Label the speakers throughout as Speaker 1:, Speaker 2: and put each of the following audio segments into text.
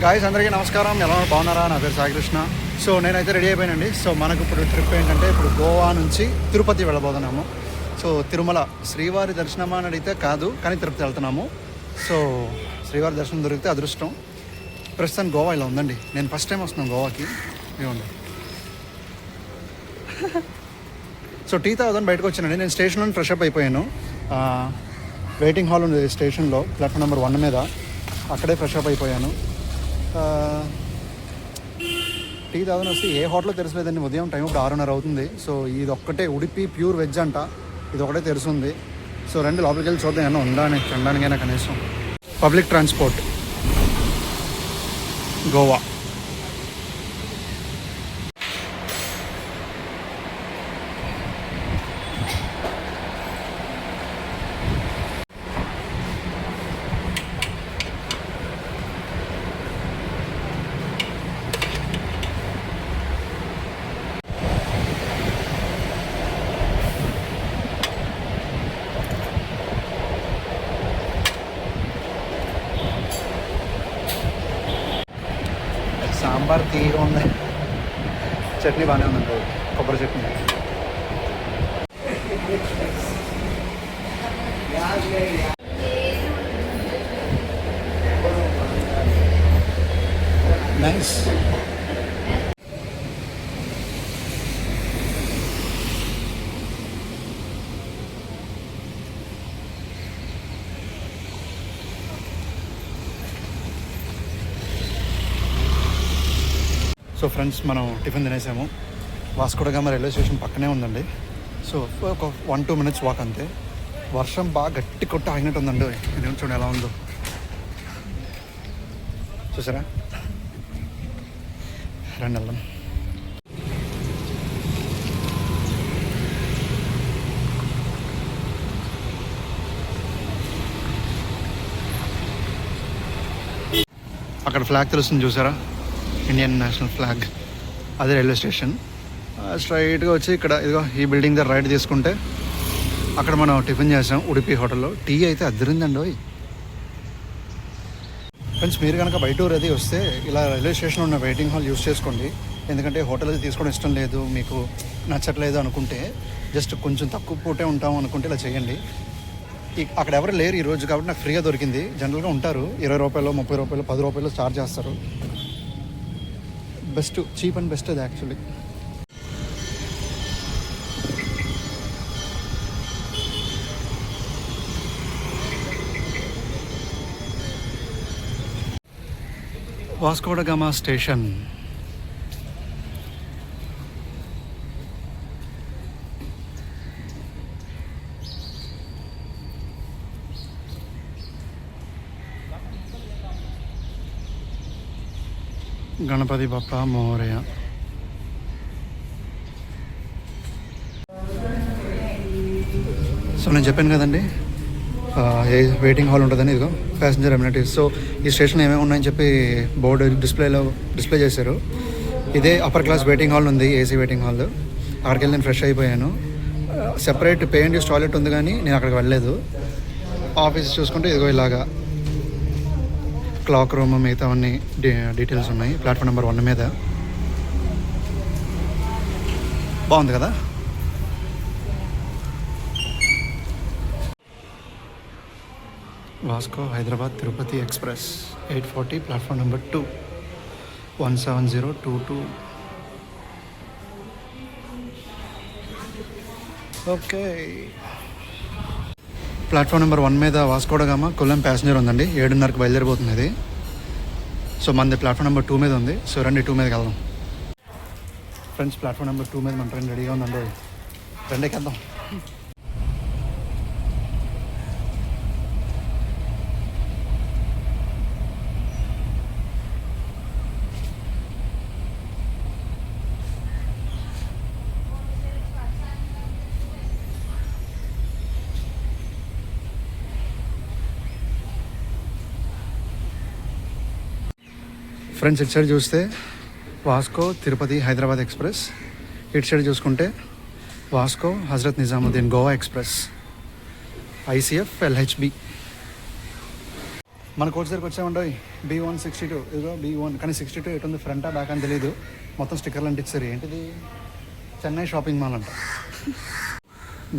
Speaker 1: Guys అందరికీ నమస్కారం. ఎలా బాగున్నారా? నా పేరు సాయికృష్ణ. సో నేనైతే రెడీ అయిపోయానండి. సో మనకు ఇప్పుడు ట్రిప్ ఏంటంటే ఇప్పుడు గోవా నుంచి తిరుపతి వెళ్ళబోతున్నాము. సో తిరుమల శ్రీవారి దర్శనం అని అడిగితే కాదు, కానీ తిరుపతి వెళ్తున్నాము. సో శ్రీవారి దర్శనం దొరికితే అదృష్టం. ప్రస్తుతం గోవా ఇలా ఉందండి. నేను ఫస్ట్ టైం వస్తున్నాను గోవాకి. ఇవ్వండి. సో టీ తాగుదని బయటకు వచ్చానండి. నేను స్టేషన్లో ఫ్రెష్ అప్ అయిపోయాను. వెయిటింగ్ హాల్ ఉంది స్టేషన్లో, ప్లాట్ఫామ్ నెంబర్ 1 మీద. అక్కడే ఫ్రెష్ అప్ అయిపోయాను. టీ తాగని వస్తే ఏ హోటల్లో తెరచలేదండి. ఉదయం టైం ఇప్పుడు 6:30 అవుతుంది. సో ఇది ఒక్కటే ఉడిపి ప్యూర్ వెజ్ అంట, ఇది ఒకటే తెరుస్తుంది. సో రెండు లోపలికి వెళ్ళి చూద్దాం ఏమన్నా ఉందా అని, తినడానికైనా కనీసం. Public transport Goa. సాంబార్ తీరు ఉంది, చట్నీ బాగానే ఉందండి, కొబ్బరి చట్నీ. నైస్. సో ఫ్రెండ్స్, మనం టిఫిన్ తినేసాము. వాస్కోడగామ రైల్వే స్టేషన్ పక్కనే ఉందండి. సో ఒక 1-2 minutes వాక్ అంతే. వర్షం బాగా గట్టి కొట్టి ఆగినట్టు ఉందండి. నేను చూడండి ఎలా ఉందో, చూసారా? రండి వెళ్దాం. అక్కడ ఫ్లాగ్ తెలుస్తుంది చూసారా, ఇండియన్ నేషనల్ ఫ్లాగ్. అదే రైల్వే స్టేషన్. స్ట్రైట్గా వచ్చి ఇక్కడ ఇదిగో ఈ బిల్డింగ్ దగ్గర రైట్ తీసుకుంటే అక్కడ మనం టిఫిన్ చేసాం ఉడిపి హోటల్లో. టీ అయితే అద్దరిందండి. ఫ్రెండ్స్, మీరు కనుక బయట ఊరు అది వస్తే ఇలా రైల్వే స్టేషన్లో ఉన్న వెయిటింగ్ హాల్ యూస్ చేసుకోండి. ఎందుకంటే హోటల్ అది తీసుకోవడం ఇష్టం లేదు, మీకు నచ్చట్లేదు అనుకుంటే, జస్ట్ కొంచెం తక్కువ పూటే ఉంటాం అనుకుంటే ఇలా చేయండి. అక్కడ ఎవరు లేరు ఈరోజు కాబట్టి నాకు ఫ్రీగా దొరికింది. జనరల్గా ఉంటారు 20 రూపాయలు, 30 రూపాయలు, 10 రూపాయలు ఛార్జ్ చేస్తారు. బెస్ట్, చీప్ అండ్ బెస్ట్ అది actually. Vasco da Gama station. Ganpati Bappa Morya. So నేను చెప్పాను కదండి, వెయిటింగ్ హాల్ ఉంటుందని. ఇదిగో ప్యాసింజర్ అమ్యూనిటీస్. సో ఈ స్టేషన్లో ఏమేమి ఉన్నాయని చెప్పి బోర్డు డిస్ప్లే చేశారు. ఇదే అప్పర్ క్లాస్ వెయిటింగ్ హాల్ ఉంది, ఏసీ వెయిటింగ్ హాల్. అక్కడికి వెళ్ళి నేను ఫ్రెష్ అయిపోయాను. Separate pay and use toilet ఉంది, కానీ నేను అక్కడికి వెళ్ళలేదు. ఆఫీస్ చూసుకుంటే ఇదిగో ఇలాగా క్లాక్ రూమ్, మిగతా అన్ని డీటెయిల్స్ ఉన్నాయి. ప్లాట్ఫామ్ నెంబర్ 1 మీద. బాగుంది కదా? Vasco Hyderabad Tirupati express 8:40, platform number 2, 17022. Okay. Platform number 1 మీద వాస్కోడగామా కొల్లం ప్యాసింజర్ ఉందండి. 7:30కి బయలుదేరిపోతుంది ఇది. సో మనది ప్లాట్ఫామ్ నెంబర్ 2 మీద ఉంది. సో రండి 2 మీదకి వెళ్దాం. ఫ్రెండ్స్, ప్లాట్ఫామ్ నెంబర్ 2 మీద మన ట్రైన్ రెడీగా ఉందండి. రెండేకి వెళ్దాం. ఫ్రెండ్స్, ఇటు సైడ్ చూస్తే వాస్కో తిరుపతి హైదరాబాద్ ఎక్స్ప్రెస్. ఇటు సైడ్ చూసుకుంటే Vasco Hazrat Nizamuddin Goa express, ICF LHB. మన కోచ్ దగ్గరికి వచ్చామంటే B162 ఇదిగో B1 కానీ 62 ఎటు ఉంది ఫ్రంటా బ్యాక్ అని తెలియదు. మొత్తం స్టిక్కర్లు అంటించారు. ఏంటిది? చెన్నై షాపింగ్ మాల్ అంట.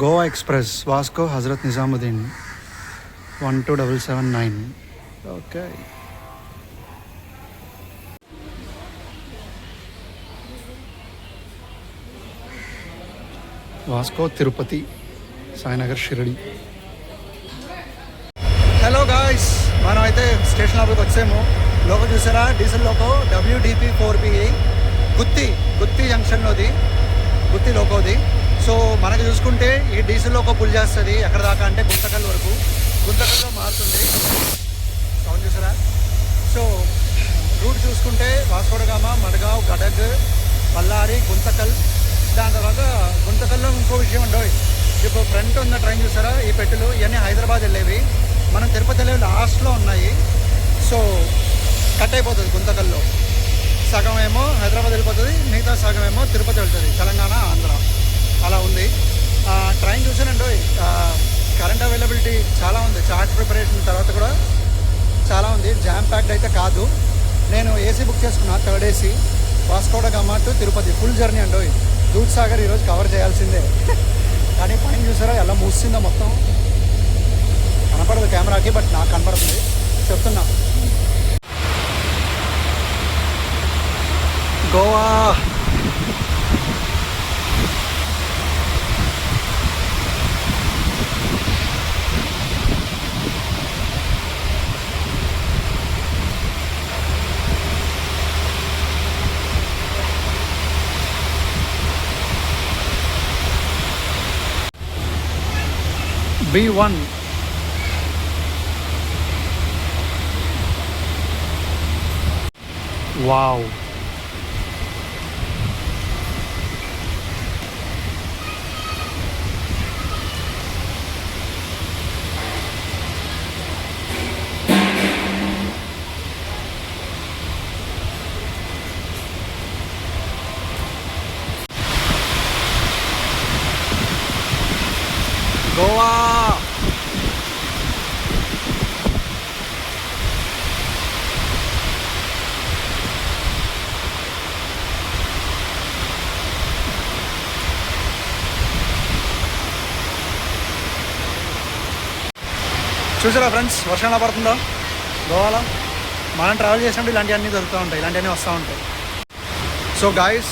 Speaker 1: Goa express Vasco Hazrat Nizamuddin 12779. Okay. Vasco Tirupati Sainagar Shirdi. Hello guys, మనం అయితే స్టేషన్ లోపలికి వచ్చాము. లోకో చూసారా? డీజిల్ లోకో WDP 4PE గుత్తి జంక్షన్లోది, గుత్తి లోకోది. సో మనకి చూసుకుంటే ఈ డీజిల్ లోకో పుల్ చేస్తుంది ఎక్కడ దాకా అంటే గుంతకల్ వరకు. గుంతకల్లో మారుతుంది. సౌండ్ చూసారా? సో రూట్ చూసుకుంటే వాస్కోడగామా, మడ్గావ్, గడగ్, బళ్ళారి, గుంతకల్. దాని తర్వాత గుంతకల్లో ఇంకో విషయం ఉండవు. ఇప్పుడు ఫ్రంట్ ఉన్న ట్రైన్ చూసారా? ఈ పెట్టెలు ఇవన్నీ హైదరాబాద్ వెళ్ళేవి. మనం తిరుపతి వెళ్ళేవి లాస్ట్లో ఉన్నాయి. సో కట్ అయిపోతుంది. గుంతకల్లో సగం ఏమో హైదరాబాద్ వెళ్ళిపోతుంది, మిగతా సగం ఏమో తిరుపతి వెళ్తుంది, తెలంగాణ, ఆంధ్ర. అలా ఉంది. ట్రైన్ చూసానండి, కరెంట్ అవైలబిలిటీ చాలా ఉంది. చార్ట్ ప్రిపరేషన్ తర్వాత కూడా చాలా ఉంది. జామ్ ప్యాక్డ్ అయితే కాదు. నేను ఏసీ బుక్ చేసుకున్నా, 3rd AC, Vasco da Gama to Tirupati. Full journey అండి. దూద్సాగర్ ఈరోజు కవర్ చేయాల్సిందే. కానీ పైన చూసారా ఎలా మూసిందో మొత్తం. కనపడదు కెమెరాకి, బట్ నాకు కనపడుతుంది, చెప్తున్నా. గోవా B1. వావ్. గోవా. చూసారా ఫ్రెండ్స్, వర్షం ఎలా పడుతుందో గోవాలో. మనం ట్రావెల్ చేసినప్పుడు ఇలాంటివన్నీ దొరుకుతూ ఉంటాయి, ఇలాంటివన్నీ వస్తూ ఉంటాయి. సో గాయస్,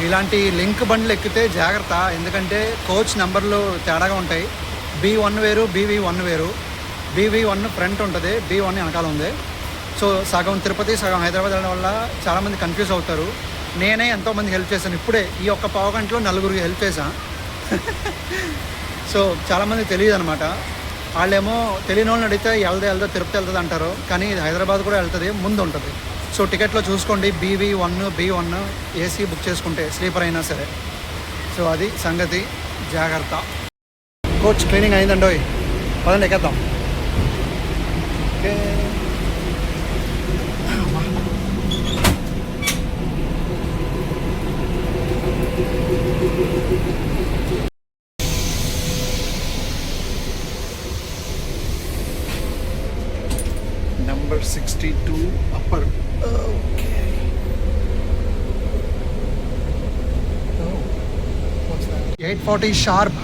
Speaker 1: ఇలాంటి లింక్ బండ్లు ఎక్కితే జాగ్రత్త. ఎందుకంటే కోచ్ నెంబర్లు తేడాగా ఉంటాయి. B1 వేరు, BV1 వేరు. BV1 ఫ్రంట్ ఉంటుంది, B1 వెనకాల ఉంది. సో సగం తిరుపతి, సగం హైదరాబాద్ వెళ్ళడం వల్ల చాలామంది కన్ఫ్యూజ్ అవుతారు. నేనే ఎంతోమందికి హెల్ప్ చేశాను. ఇప్పుడే ఈ ఒక్క పావు గంటలో 4గురికి హెల్ప్ చేశాను. సో చాలామంది తెలియదు అనమాట. వాళ్ళేమో తెలియని వాళ్ళని అడిగితే వెళ్దా తిరుపతి వెళ్తుంది అంటారు. కానీ ఇది హైదరాబాద్ కూడా వెళ్తుంది, ముందు ఉంటుంది. సో టికెట్లో చూసుకోండి, BV1, B1 AC బుక్ చేసుకుంటే, స్లీపర్ అయినా సరే. సో అది సంగతి, జాగ్రత్త. కోచ్ క్లీనింగ్ అయిందండో, పదండి ఎక్కేద్దాం. Okay. Number 62 upper. Okay. Oh, what's that? 8:40 sharp,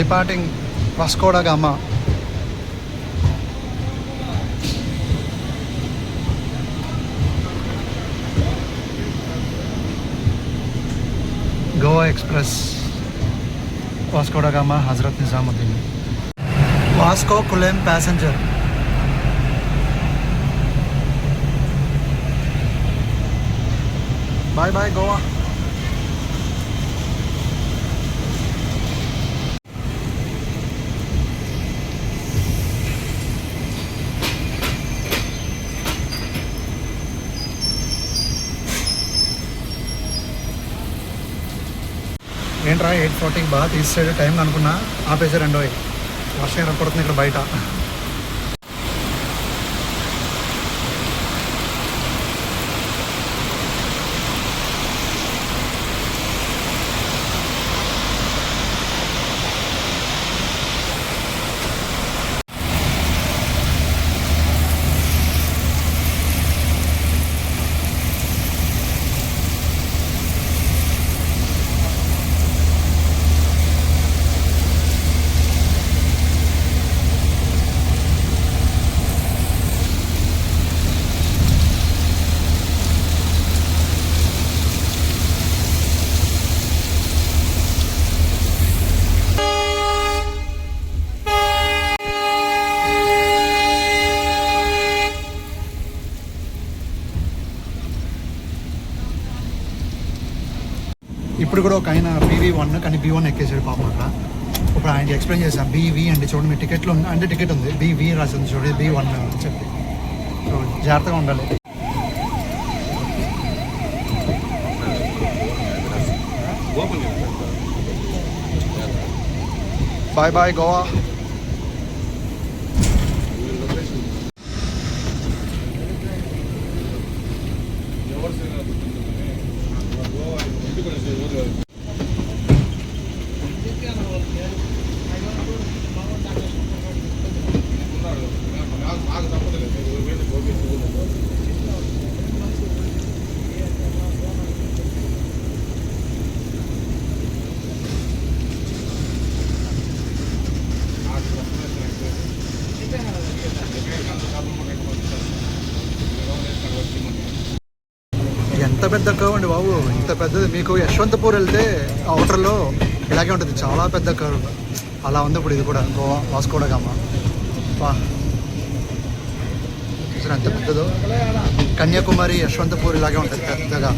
Speaker 1: departing Vasco da Gama. Goa Express, Vasco da Gama, Hazrat Nizamuddin. Vasco Kulem passenger. Bye bye Goa. ఏంట్రా 8:40 బాగా తీసేసాడు time అనుకున్నా, ఆపేసారు. వర్షం పడుతుంది ఇక్కడ బయట. ఇప్పుడు కూడా ఒక ఆయన BV1 కానీ B1 ఎక్కేసాడు పాపం అక్కడ. ఇప్పుడు ఆయనకి ఎక్స్ప్లెయిన్ చేశాం BV అంటే చూడండి మీ టికెట్లో ఉంది అంటే టికెట్ ఉంది BV రాసింది చూడండి B1 అని చెప్పి. సో జాగ్రత్తగా ఉండాలి. Bye bye Goa. ఎంత పెద్ద కర్వ్ అండి బాబు, ఇంత పెద్దది. మీకు యశ్వంతపూర్ వెళ్తే అవుటర్లో ఇలాగే ఉంటుంది, చాలా పెద్ద కర్వ్. అలా ఉంది ఇప్పుడు ఇది కూడా గోవా వాస్కో డ గామా. వా చూసారా ఎంత పెద్దదో. కన్యాకుమారి యశ్వంతపూర్ ఇలాగే ఉంటుంది పెద్దగా.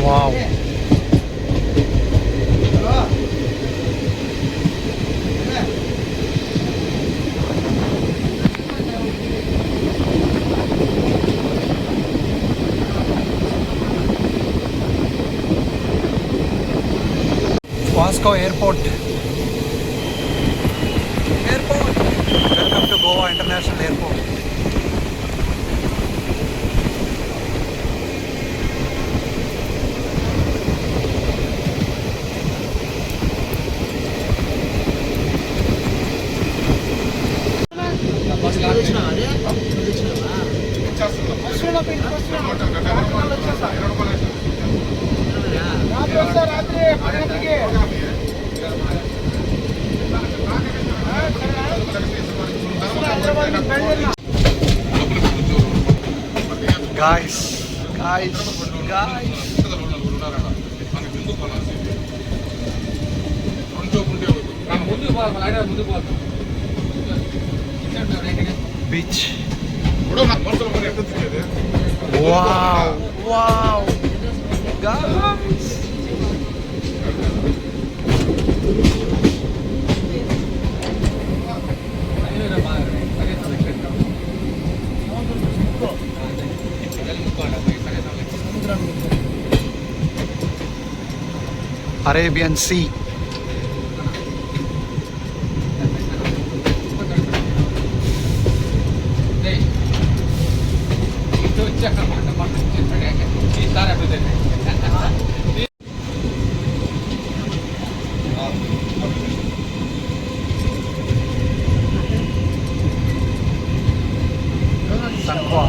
Speaker 1: Wow. Vasco airport. Welcome to Goa international airport. Guys. Beach. Wow. Guys. Arabian Sea. Sangkwa.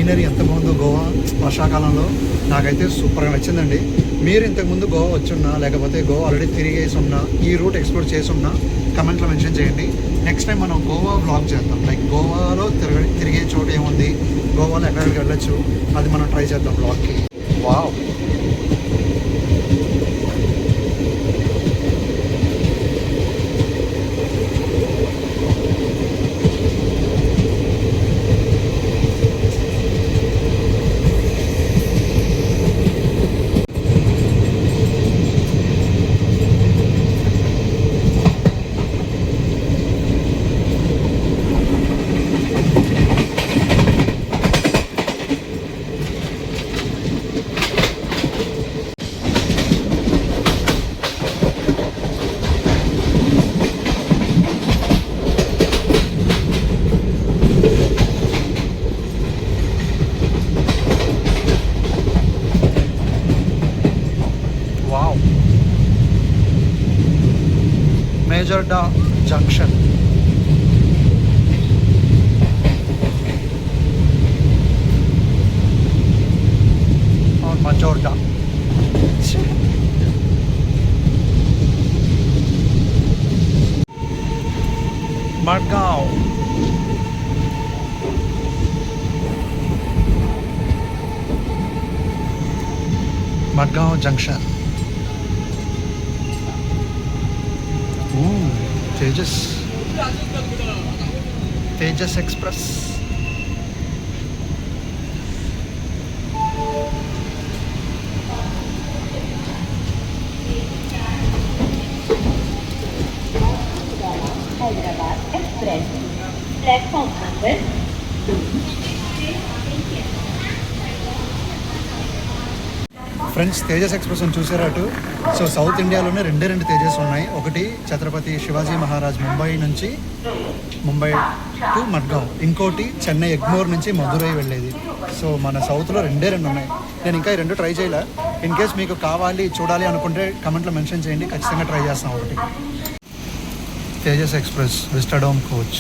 Speaker 1: Greenery ఎంత బాగుందో గోవా వర్షాకాలంలో. నాకైతే సూపర్గా నచ్చిందండి. మీరు ఇంతకుముందు గోవా వచ్చున్నా లేకపోతే గోవా ఆల్రెడీ తిరిగేసి ఉన్నా, ఈ రూట్ ఎక్స్ప్లోర్ చేసి ఉన్నా కమెంట్లో మెన్షన్ చేయండి. నెక్స్ట్ టైం మనం గోవా వ్లాగ్ చేద్దాం. లైక్ గోవాలో తిరిగే చోటు ఏముంది, గోవాలో ఎక్కడికి వెళ్ళొచ్చు, అది మనం ట్రై చేద్దాం వ్లాగ్కి. Wow, Majorda junction. Majorda. Madgaon. Madgaon junction. Tejas express.
Speaker 2: Hyderabad express platform number.
Speaker 1: Friends, Tejas express అని చూసారా అటు? సో సౌత్ ఇండియాలోనే రెండు తేజస్ ఉన్నాయి. ఒకటి ఛత్రపతి శివాజీ మహారాజ్ ముంబై టు మడ్గావ్, ఇంకోటి చెన్నై ఎగ్మోర్ నుంచి మధురై వెళ్ళేది. సో మన సౌత్లో రెండు ఉన్నాయి. నేను ఇంకా ఈ రెండు ట్రై చేయలే. ఇన్ కేస్ మీకు కావాలి, చూడాలి అనుకుంటే కమెంట్లో మెన్షన్ చేయండి, ఖచ్చితంగా ట్రై చేస్తాం ఒకటి. Tejas express Vistadome coach.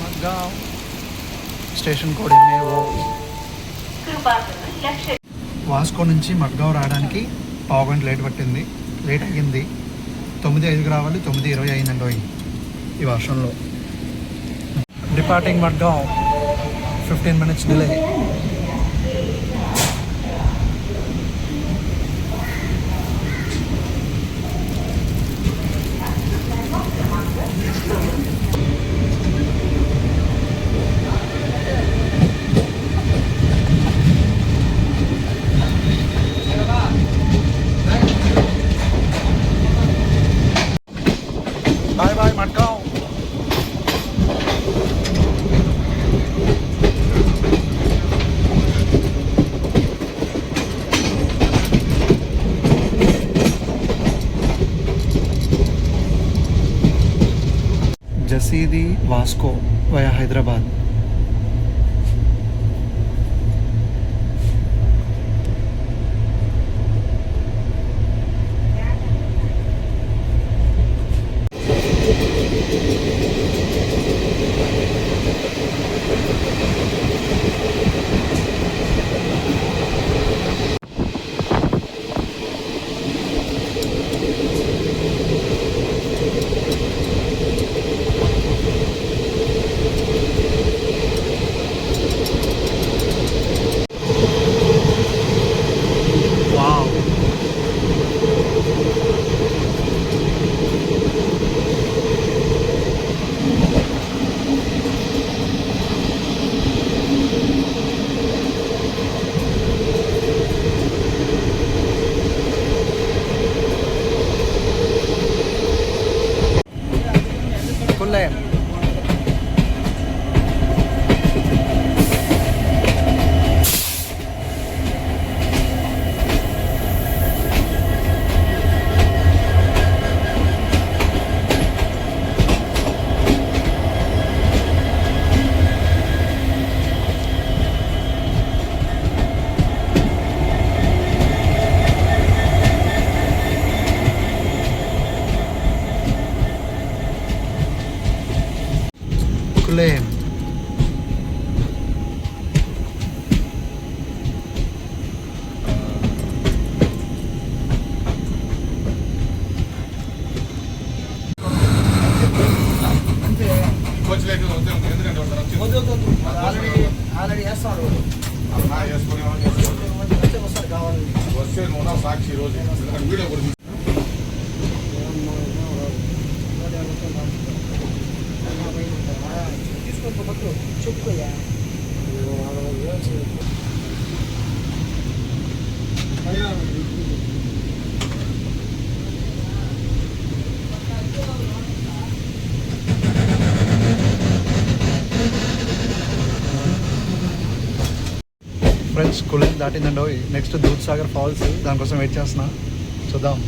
Speaker 1: Madgaon station code MAO. Vasco నుంచి మడ్గావ్ రావడానికి పావుగంట లేట్ అయ్యింది. 9:05 రావాలి, 9:20 అయిందండి ఈ వర్షంలో. Departing Madgaon, 15 minutes delay. Bye bye Mudgaon. Jasidi Vasco via Hyderabad. చిక్కులే.
Speaker 3: ఆల్రెడీ వేస్తాడు
Speaker 4: వస్తే నూనె సాక్షి రోజు వీడియో కూడా
Speaker 3: తీసుకుంటూ చెప్పుకోయా
Speaker 1: ఫ్రెండ్స్ కులింగ్ దాటిందండో. నెక్స్ట్ దూద్ సాగర్ ఫాల్స్, దానికోసం వెయిట్ చేస్తున్నా. చూద్దాం.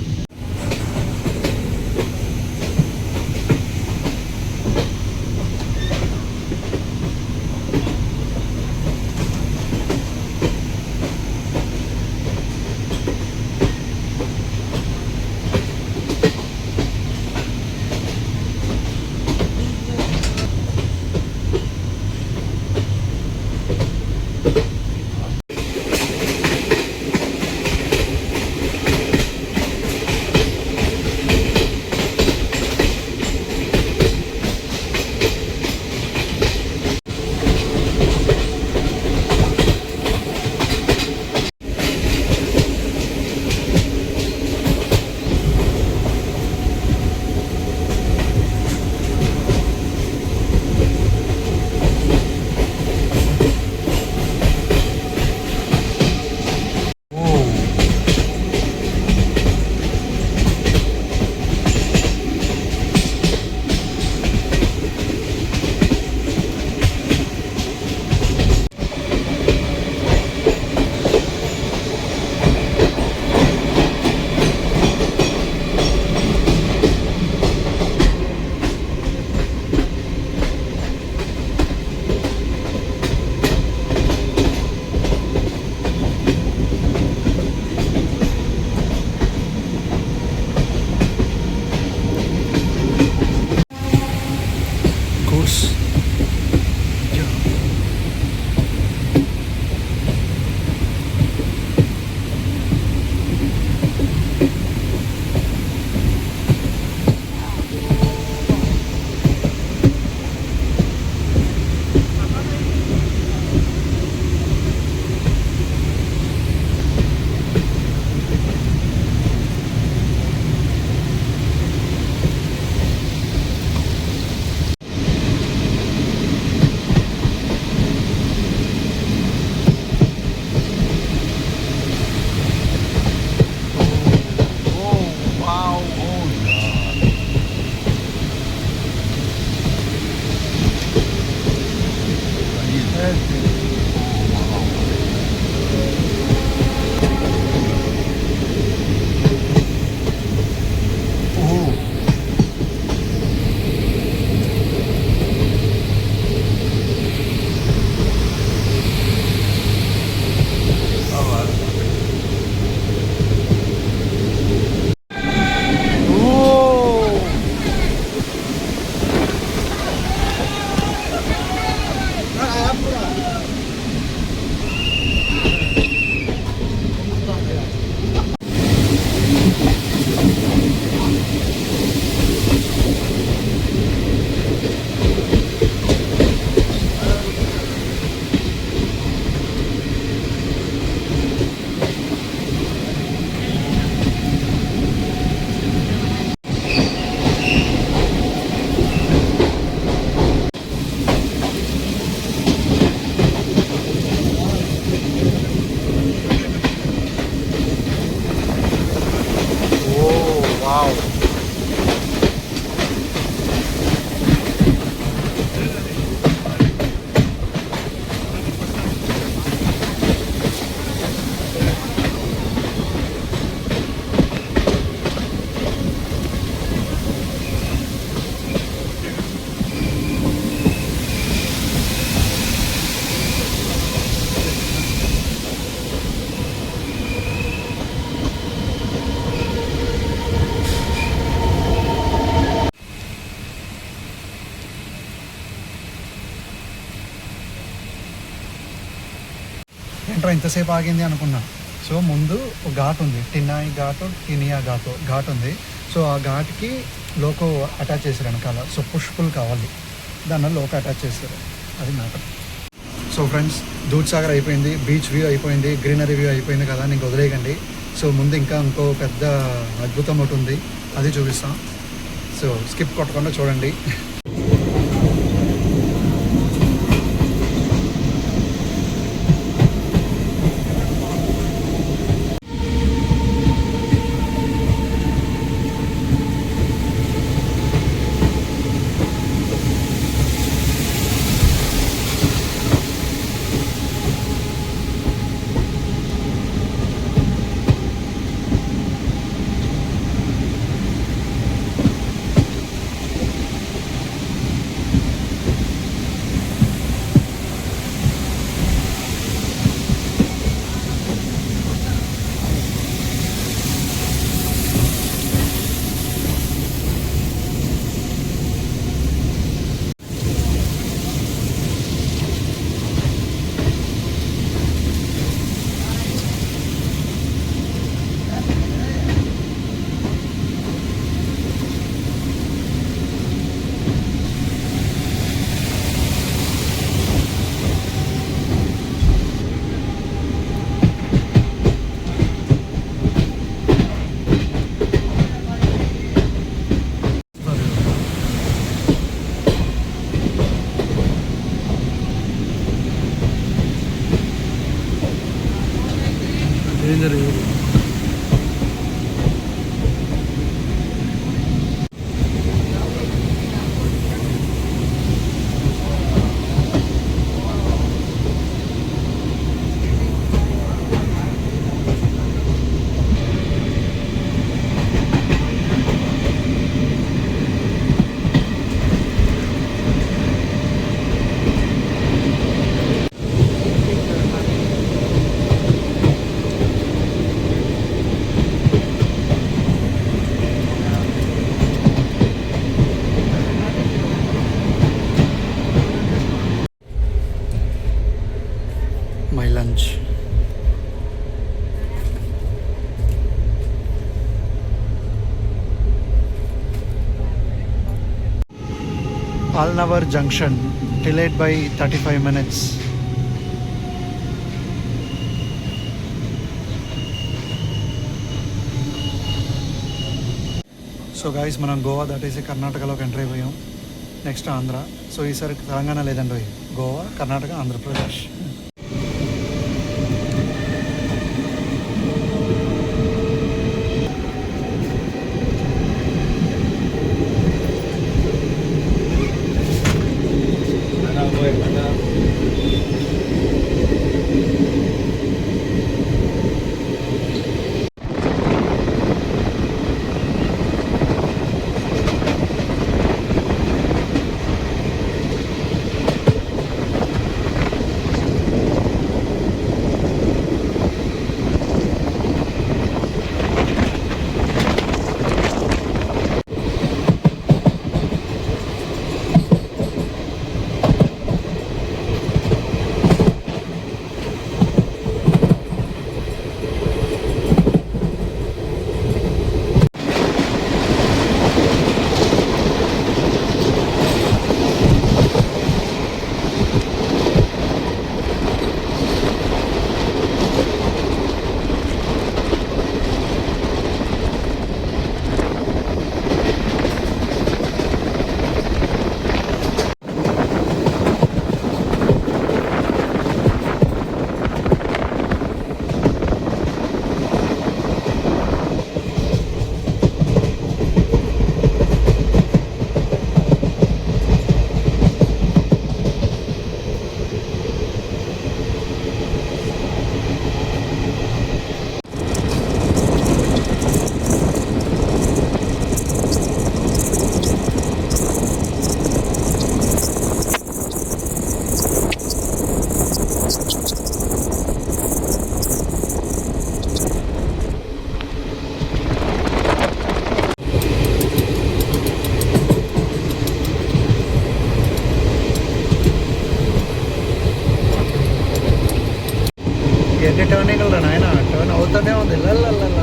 Speaker 1: ఏంట్రా ఇంతసేపు ఆగింది అనుకున్నా. సో ముందు ఒక ఘాట్ ఉంది, టిన్నాయి ఘాట్, టినియా ఘాట్ ఉంది. సో ఆ ఘాట్కి లోకో అటాచ్ చేశారు వెనకాల. సో పుష్పుల్ కావాలి, దానివల్ల లోకో అటాచ్ చేశారు. అది మ్యాటర్. సో ఫ్రెండ్స్, దూద్ సాగర్ అయిపోయింది, బీచ్ వ్యూ అయిపోయింది, గ్రీనరీ వ్యూ అయిపోయింది కదా, నీకు వదిలేయకండి. సో ముందు ఇంకా ఇంకో పెద్ద అద్భుతం ఒకటి ఉంది, అది చూపిస్తాం. సో స్కిప్ కొట్టకుండా చూడండి. My lunch. Alnavar Junction, delayed by 35 minutes. So guys, మనం గోవా దాటేసి కర్ణాటకలోకి ఎంటర్ అయిపోయాం. నెక్స్ట్ ఆంధ్ర. సో ఈసారి తెలంగాణ లేదండి, గోవా, కర్ణాటక, ఆంధ్రప్రదేశ్. ఎన్ని టర్నింగ్లు నాయన టర్న్ అవుతానే ఉంది లల్లల్లల్ల.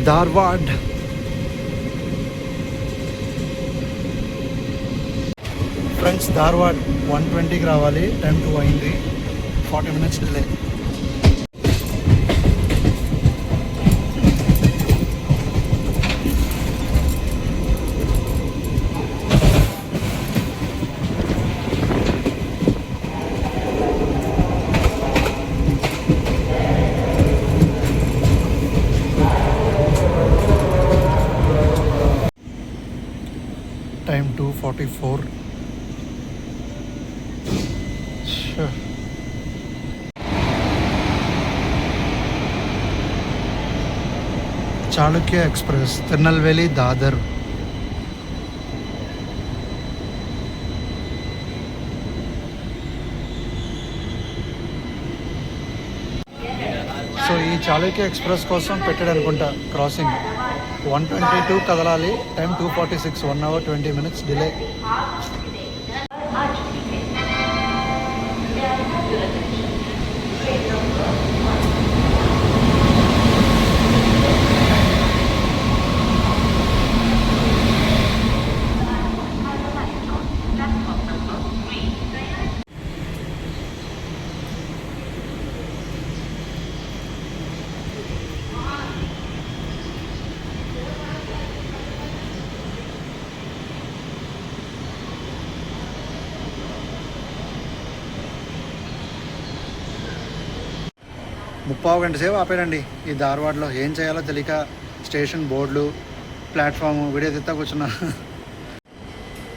Speaker 1: ధార్వాడ్ ఫ్రెండ్స్, ధార్వాడ్ 120కి రావాలి. టైం 2 అయింది. 40 minutes delay. Time 2:44. Chalukya express Tirunelveli Dadar. So ఈ చాళుక్య ఎక్స్ప్రెస్ కోసం పెట్టాడు అనుకుంటా క్రాసింగ్. 122 కదలాలి. టైం 2:46. 1 hour 20 minutes delay. ముప్పావు గంట సేపు ఆపారండి ఈ ధార్వాడ్లో. ఏం చేయాలో తెలియక స్టేషన్ బోర్డులు, ప్లాట్ఫామ్ వీడియో తిత్తా కూర్చున్నా.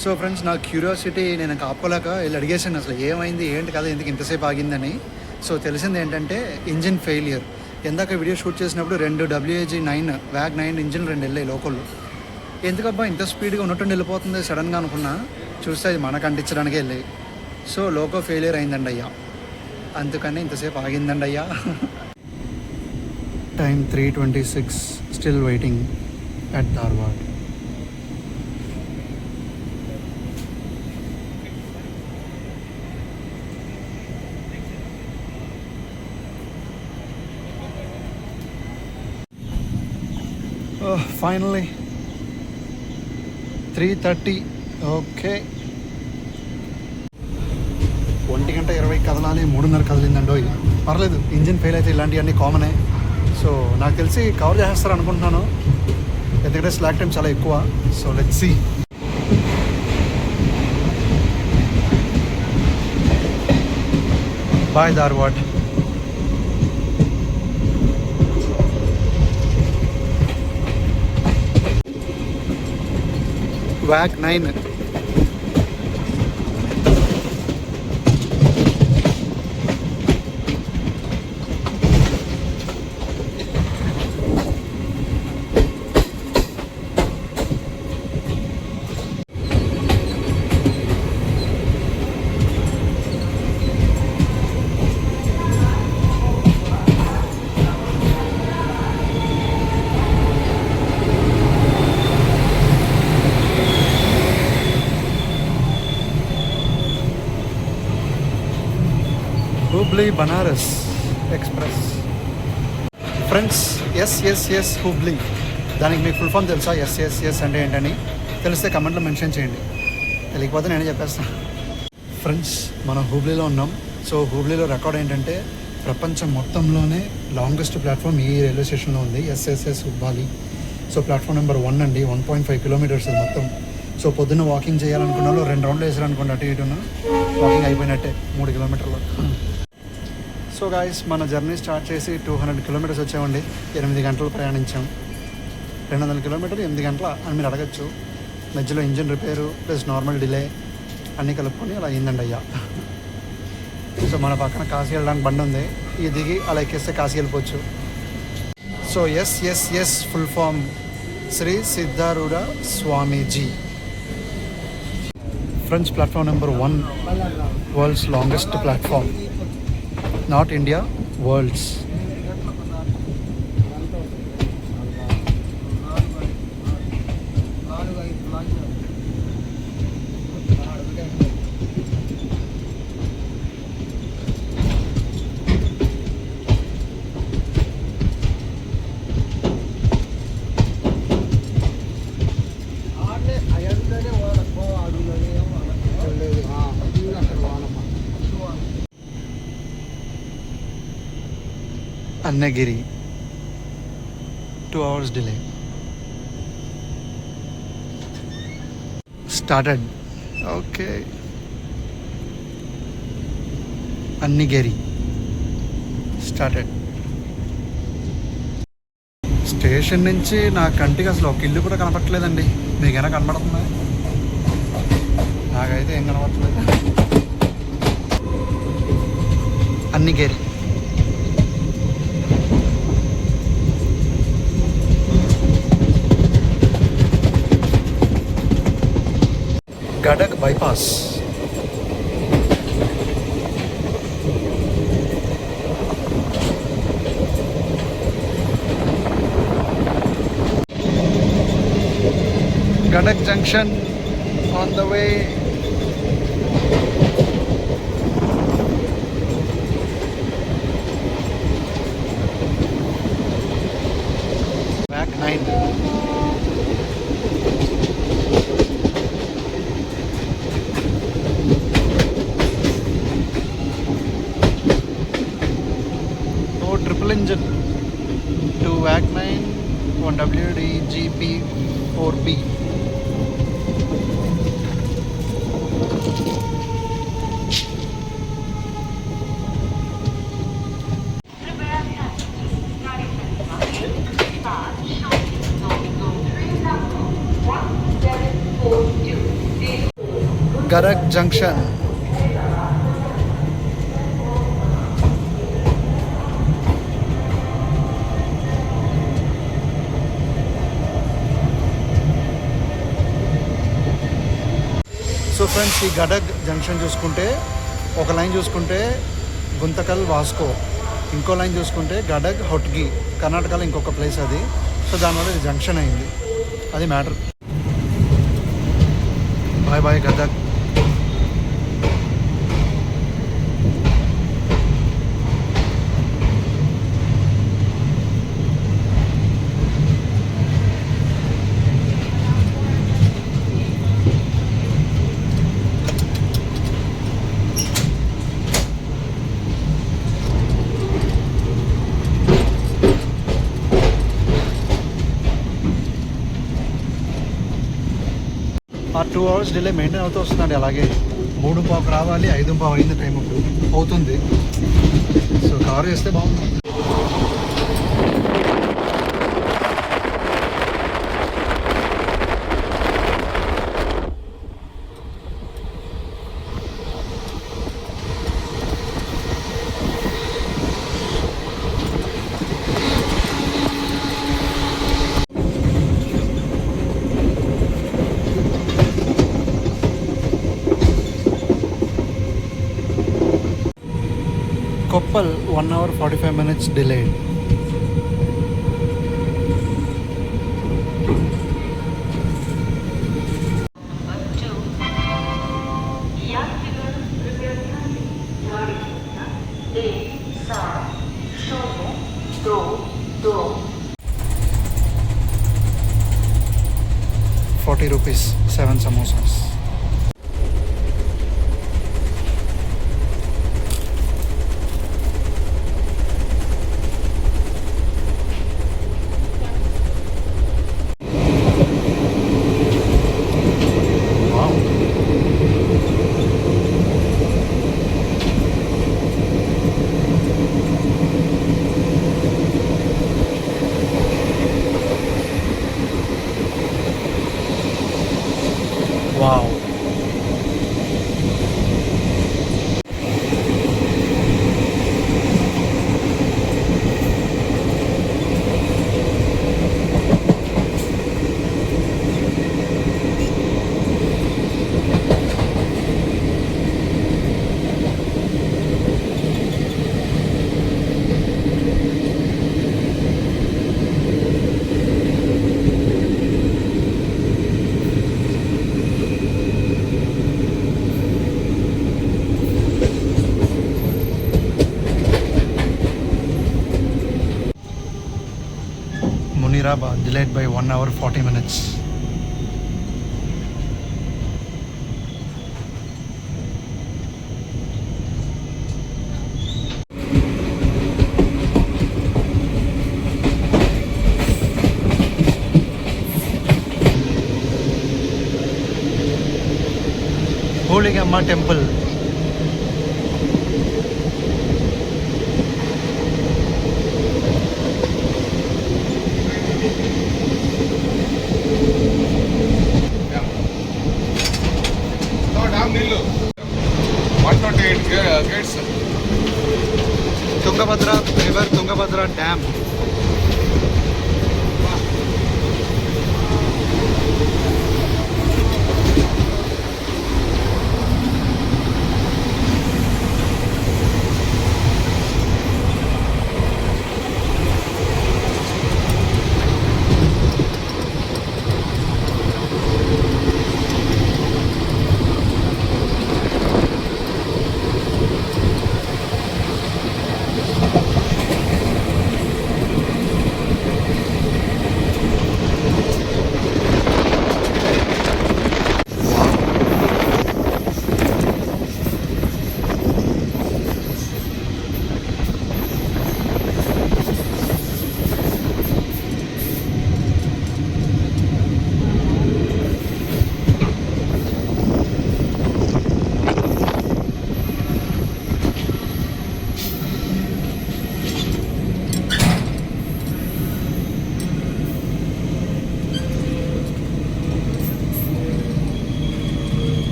Speaker 1: సో ఫ్రెండ్స్, నా క్యూరియాసిటీ నేను ఆపుకోలేక వెళ్ళి అడిగేసాను అసలు ఏమైంది ఏంటి కదా ఎందుకు ఇంతసేపు ఆగిందని. సో తెలిసింది ఏంటంటే ఇంజిన్ ఫెయిలియర్. ఇందాక వీడియో షూట్ చేసినప్పుడు 2 WAG-9 WAG-9 ఇంజిన్ 2 వెళ్ళాయి లోకల్లో. ఎందుకబ్బా ఇంత స్పీడ్గా ఉన్నట్టు వెళ్ళిపోతుంది సడన్గా అనుకున్నా. చూస్తే అది మనకు అంటించడానికే వెళ్ళాయి. సో లోకో ఫెయిలియర్ అయిందండి అయ్యా, అందుకని ఇంతసేపు ఆగిందండి అయ్యా. Time 3:26. Still waiting at Dharwad. Finally 3:30. Okay, 1:20 కదలాలి. 3:30 కదిలిందండో. పర్లేదు, ఇంజిన్ ఫెయిల్ అయితే ఇలాంటివన్నీ కామనే. సో నాకు తెలిసి కవర్ చేసేస్తారు అనుకుంటున్నాను, ఎందుకంటే స్లాక్ టైం చాలా ఎక్కువ. So let's see. Bye Dharwad. WAG-9. Hubli Banaras express. Friends, S Hubli, దానికి మీకు ఫుల్ ఫామ్ తెలుసా? ఎస్ అంటే ఏంటని తెలిస్తే కమెంట్లో మెన్షన్ చేయండి, తెలియకపోతే నేనే చెప్పేస్తాను. ఫ్రెండ్స్, మనం హుబ్లీలో ఉన్నాం. సో హుబ్లీలో రికార్డ్ ఏంటంటే ప్రపంచం మొత్తంలోనే లాంగెస్ట్ ప్లాట్ఫామ్ ఈ రైల్వే స్టేషన్లో ఉంది, ఎస్ హుబ్బాలి. సో ప్లాట్ఫామ్ నెంబర్ 1 అండి. 1.5 kilometers అది మొత్తం. సో పొద్దున్న వాకింగ్ చేయాలనుకున్న వాళ్ళు 2 rounds వేసారనుకోండి అటు ఇటున, వాకింగ్ అయిపోయినట్టే 3 kilometers. సో గాయస్, మన జర్నీ స్టార్ట్ చేసి 200 kilometers వచ్చామండి. 8 గంటలు ప్రయాణించాం. 200 kilometers 8 గంటల అని మీరు అడగచ్చు. మధ్యలో engine repair plus normal delay అన్నీ కలుపుకొని అలా అయిందండి అయ్యా. సో మన పక్కన కాశీ వెళ్ళడానికి బండి ఉంది, ఇది దిగి అలా ఎక్కేస్తే కాశీ వెళ్ళిపోవచ్చు. So S full form Shri Siddharoodha Swamiji. Friends, platform number 1, world's longest platform. Not India, world's. Annagiri, 2 hours delay. Started. Okay. Annagiri. Started. Station నుంచి నా కంటికి అసలు ఒక ఇల్లు కూడా కనపడట్లేదండి. మీకైనా కనపడుతుందా? నాకైతే ఏం కనపడట్లేదు. Annigeri. Gadag bypass. Gadak Junction on the way. Back 9. Oh, triple engine. 2 WAG 9, 1 WD GP 4B. Garak Junction. So friends, ఈ గడక్ జంక్షన్ చూసుకుంటే ఒక లైన్ చూసుకుంటే గుంతకల్ వాస్కో, ఇంకో లైన్ చూసుకుంటే గడక్ హొట్గి, కర్ణాటకలో ఇంకొక ప్లేస్ అది. సో దానివల్ల ఇది జంక్షన్ అయింది, అది మ్యాటర్. Bye bye Gadag. ఆ 2 hours డిలే మెయింటైన్ అవుతూ వస్తుందండి. అలాగే 3:15 రావాలి, 5:15 అయింది టైం అప్పుడు అవుతుంది. సో కారు వేస్తే బాగుంది. Koppal 1 hour 45 minutes delayed. ₹40, 7 samosas. Wow. Munirabad delayed by 1 hour 40 minutes. Holy Gamma Temple.
Speaker 4: Dam నీళ్ళు 128 gates.
Speaker 1: Tungabhadra river, Tungabhadra dam.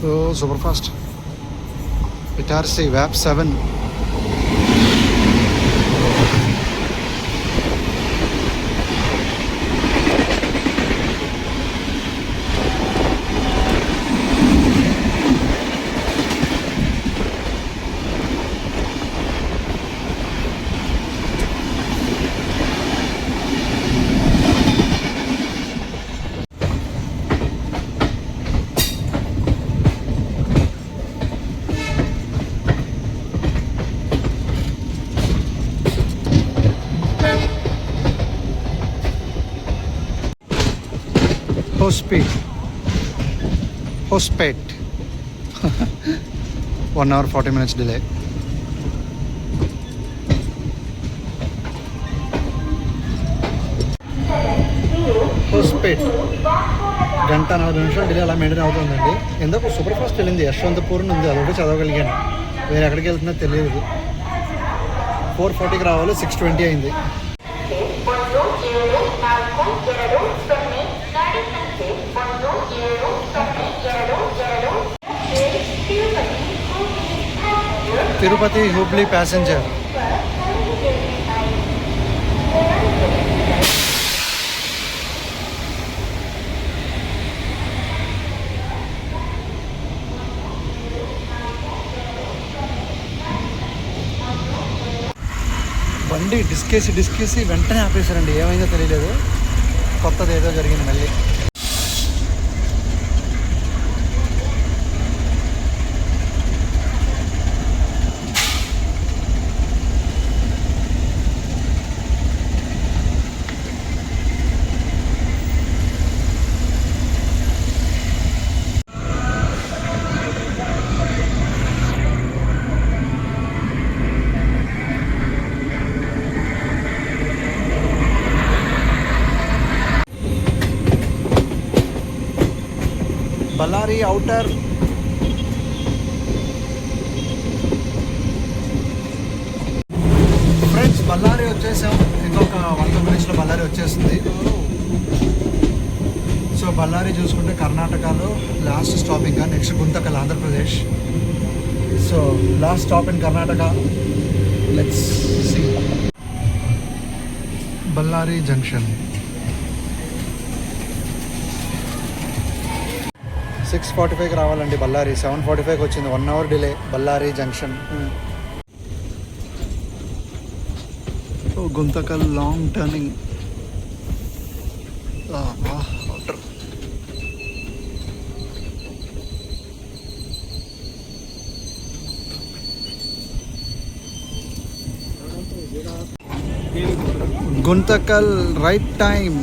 Speaker 1: Oh, super fast. Itarsi VAP 7. Hospet. 1 hour 40 minutes delay. Hospet. గంట 40 నిమిషాలు delay అలా maintain అవుతుందండి. ఎందుకు super fast వెళ్ళింది, యశ్వంతపూర్ ఉంది, అదొకటి చదవగలిగాను. వేరే ఎక్కడికి వెళ్తుందో తెలియదు. 4:40కి రావాలి, 6:20 అయింది. తిరుపతి హుబ్లీ ప్యాసింజర్. బండి డిస్కేసి వెంటనే ఆపేశారండి. ఏమైందో తెలియలేదు, కొత్తది ఏదో జరిగింది మళ్ళీ. బళ్ళారి అవుటర్ ఫ్రెండ్స్, బళ్ళారి బళ్ళారి చూసుకుంటే కర్ణాటకలో లాస్ట్ స్టాప్, ఇంకా next Guntakal Andhra Pradesh. So last stop in Karnataka. Let's see. Ballari junction 6:45కి రావాలండి బళ్ళారి. 7:45కి వచ్చింది. 1 hour delay. Ballari junction. Guntakal long turning. Water. Guntakal right time.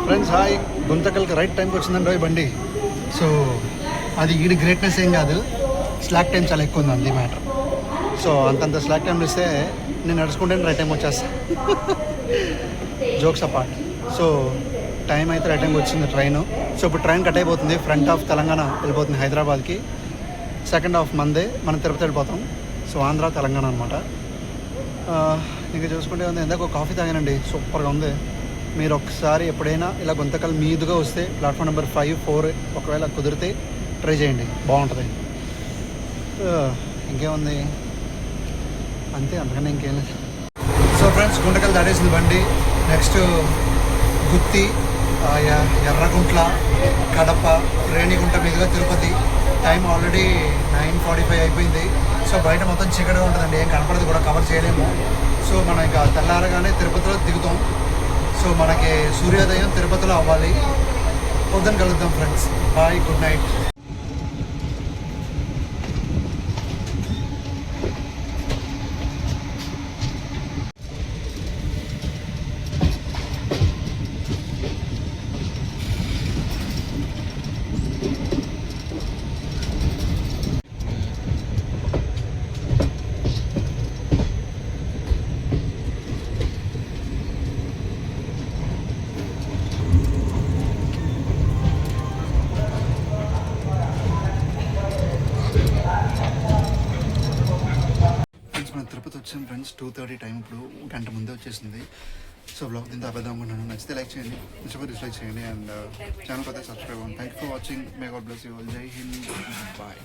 Speaker 1: Friends hi, గుంతకల్కి రైట్ టైంకి వచ్చిందండి ఈ బండి. సో అది ఈడి గ్రేట్నెస్ ఏం కాదు, స్లాక్ టైం చాలా ఎక్కువ ఉంది, అది మ్యాటర్. సో అంతంత స్లాక్ టైం ఇస్తే నేను నడుచుకుంటే రైట్ టైం వచ్చేస్తాను. Jokes apart. సో టైం అయితే రైట్ టైంకి వచ్చింది ట్రైన్. సో ఇప్పుడు ట్రైన్ కట్ అయిపోతుంది. ఫ్రంట్ ఆఫ్ తెలంగాణ వెళ్ళిపోతుంది హైదరాబాద్కి, సెకండ్ హాఫ్ మందే మనం తిరుపతి వెళ్ళిపోతాం. సో ఆంధ్ర తెలంగాణ అనమాట. ఇంకా చూసుకుంటే ఉంది, ఇందాక ఒక కాఫీ తాగానండి, సూపర్గా ఉంది. మీరు ఒకసారి ఎప్పుడైనా ఇలా గుంతకల్ మీదుగా వస్తే ప్లాట్ఫామ్ నెంబర్ 5, 4 ఒకవేళ కుదిరితే ట్రై చేయండి, బాగుంటుంది. ఇంకేముంది, అంతే, అందుకని ఇంకేం లేదు. సో ఫ్రెండ్స్ గుంతకల్ దాటేసింది బండి. నెక్స్ట్ గుత్తి, ఎర్రగుంట్ల, కడప, రేణిగుంట మీదుగా తిరుపతి. టైం ఆల్రెడీ 9:45 అయిపోయింది. సో బయట మొత్తం చీకటిగా ఉంటుందండి, ఏం కనపడదు కూడా, కవర్ చేయలేము. సో మనం ఇంకా తెల్లారగానే తిరుపతిలో దిగుతాం. సో మనకి సూర్యోదయం తిరుపతిలో అవ్వాలి. పొద్దున కలుద్దాం friends. Bye, good night. Tirupati వచ్చాం ఫ్రెండ్స్. 2:30 టైం. ఇప్పుడు గంట ముందే వచ్చేసింది. సో బ్లాగ్ దీంతో అబద్ధం అనుకుంటున్నాను. నచ్చితే లైక్ చేయండి, నచ్చిపోతే డిస్లైక్ చేయండి, అండ్ ఛానల్ కొత్త సబ్స్క్రైబ్ అవ్వండి. Thank you for watching. May God bless you all. జై హింద్. బాయ్.